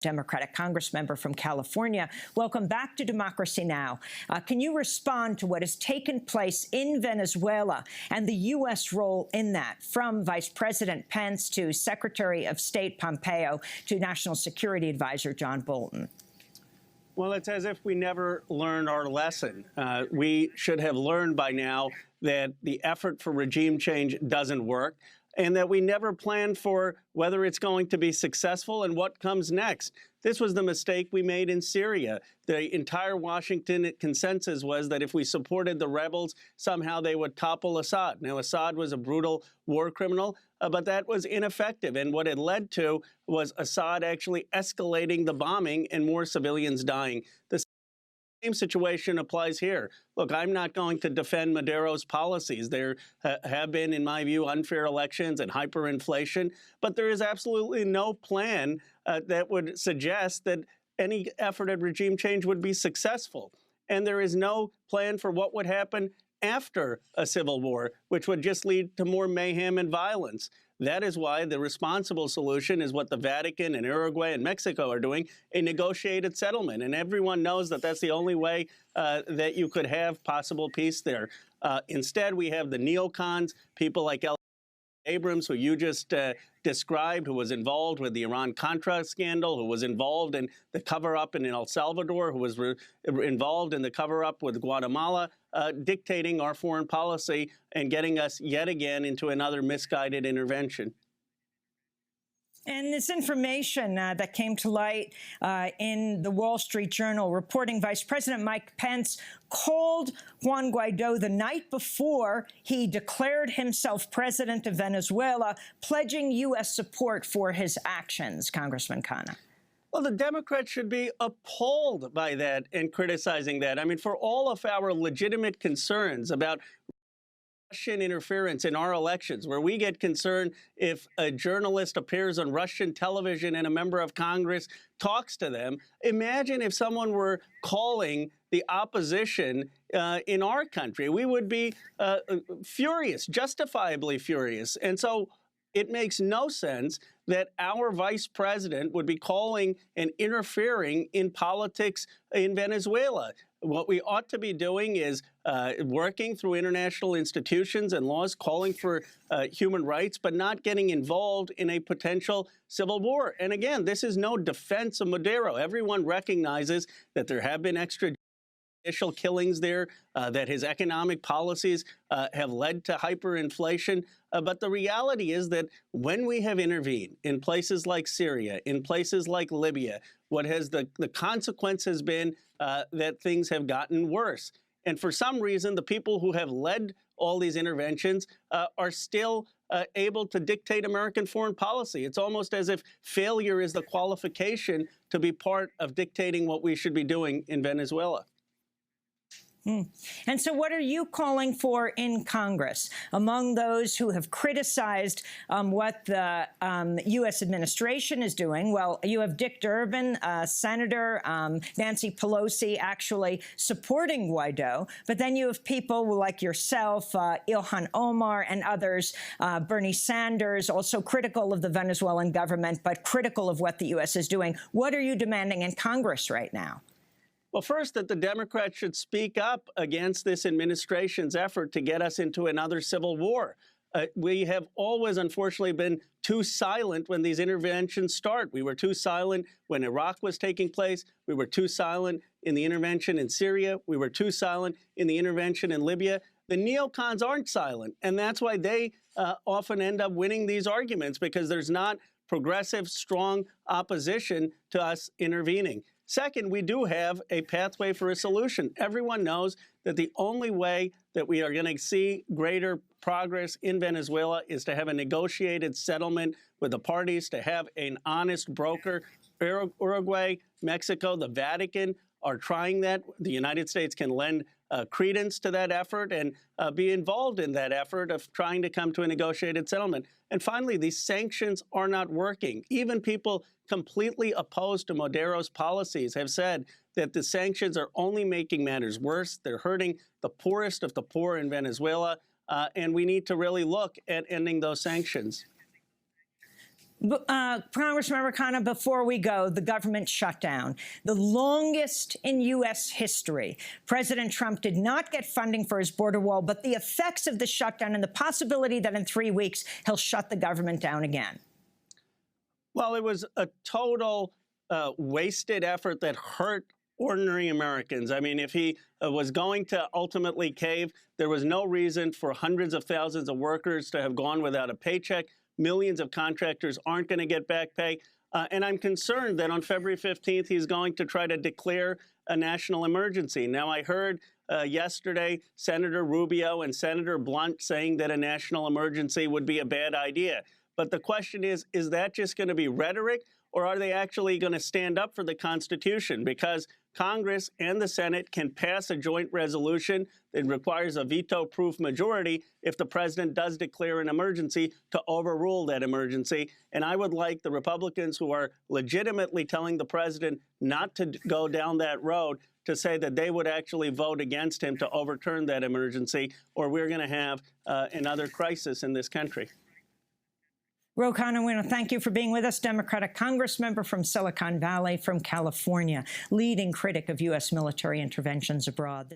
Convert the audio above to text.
Democratic Congressmember from California. Welcome back to Democracy Now! Can you respond to what has taken place in Venezuela and the U.S. role in that, from Vice President Pence to Secretary of State Pompeo to National Security Advisor John Bolton? Well, it's as if we never learned our lesson. We should have learned by now that the effort for regime change doesn't work, and that we never planned for whether it's going to be successful and what comes next. This was the mistake we made in Syria. The entire Washington consensus was that if we supported the rebels, somehow they would topple Assad. Now, Assad was a brutal war criminal, but that was ineffective. And what it led to was Assad actually escalating the bombing and more civilians dying. The same situation applies here. Look, I'm not going to defend Maduro's policies. There have been, in my view, unfair elections and hyperinflation, but there is absolutely no plan that would suggest that any effort at regime change would be successful. And there is no plan for what would happen after a civil war, which would just lead to more mayhem and violence. That is why the responsible solution is what the Vatican and Uruguay and Mexico are doing, a negotiated settlement. And everyone knows that that's the only way that you could have possible peace there. Instead, we have the neocons, people like Abrams, who you just described, who was involved with the Iran-Contra scandal, who was involved in the cover-up in El Salvador, who was involved in the cover-up with Guatemala, dictating our foreign policy and getting us yet again into another misguided intervention. And this information that came to light in the Wall Street Journal reporting Vice President Mike Pence called Juan Guaido the night before he declared himself president of Venezuela, pledging U.S. support for his actions. Congressman Khanna. Well, the Democrats should be appalled by that and criticizing that. I mean, for all of our legitimate concerns about Russian interference in our elections, where we get concerned if a journalist appears on Russian television and a member of Congress talks to them. Imagine if someone were calling the opposition in our country. We would be furious, justifiably furious. And so it makes no sense that our vice president would be calling and interfering in politics in Venezuela. What we ought to be doing is working through international institutions and laws, calling for human rights, but not getting involved in a potential civil war. And again, this is no defense of Maduro. Everyone recognizes that there have been extrajudicial killings there, that his economic policies have led to hyperinflation. But the reality is that when we have intervened in places like Syria, in places like Libya, what has the consequence has been that things have gotten worse. And for some reason, the people who have led all these interventions are still able to dictate American foreign policy. It's almost as if failure is the qualification to be part of dictating what we should be doing in Venezuela. And so what are you calling for in Congress? Among those who have criticized what the U.S. administration is doing, well, you have Dick Durbin, Senator Nancy Pelosi actually supporting Guaido, but then you have people like yourself, Ilhan Omar and others, Bernie Sanders, also critical of the Venezuelan government, but critical of what the U.S. is doing. What are you demanding in Congress right now? Well, first, that the Democrats should speak up against this administration's effort to get us into another civil war. We have always, unfortunately, been too silent when these interventions start. We were too silent when Iraq was taking place. We were too silent in the intervention in Syria. We were too silent in the intervention in Libya. The neocons aren't silent, and that's why they often end up winning these arguments, because there's not progressive, strong opposition to us intervening. Second, we do have a pathway for a solution. Everyone knows that the only way that we are going to see greater progress in Venezuela is to have a negotiated settlement with the parties, to have an honest broker. Uruguay, Mexico, the Vatican are trying that. The United States can lend credence to that effort and be involved in that effort of trying to come to a negotiated settlement. And finally, these sanctions are not working. Even people completely opposed to Maduro's policies have said that the sanctions are only making matters worse. They're hurting the poorest of the poor in Venezuela, and we need to really look at ending those sanctions. Congressmember Khanna, before we go, the government shutdown, the longest in U.S. history. President Trump did not get funding for his border wall, but the effects of the shutdown and the possibility that in 3 weeks he'll shut the government down again. Well, it was a total wasted effort that hurt ordinary Americans. I mean, if he was going to ultimately cave, there was no reason for hundreds of thousands of workers to have gone without a paycheck. Millions of contractors aren't going to get back pay. And I'm concerned that on February 15th, he's going to try to declare a national emergency. Now, I heard yesterday Senator Rubio and Senator Blunt saying that a national emergency would be a bad idea. But the question is that just going to be rhetoric, or are they actually going to stand up for the Constitution? Because Congress and the Senate can pass a joint resolution that requires a veto-proof majority if the president does declare an emergency to overrule that emergency. And I would like the Republicans who are legitimately telling the president not to go down that road to say that they would actually vote against him to overturn that emergency, or we're going to have another crisis in this country. Ro Khanna, I want to thank you for being with us. Democratic Congressmember from Silicon Valley, from California, leading critic of U.S. military interventions abroad.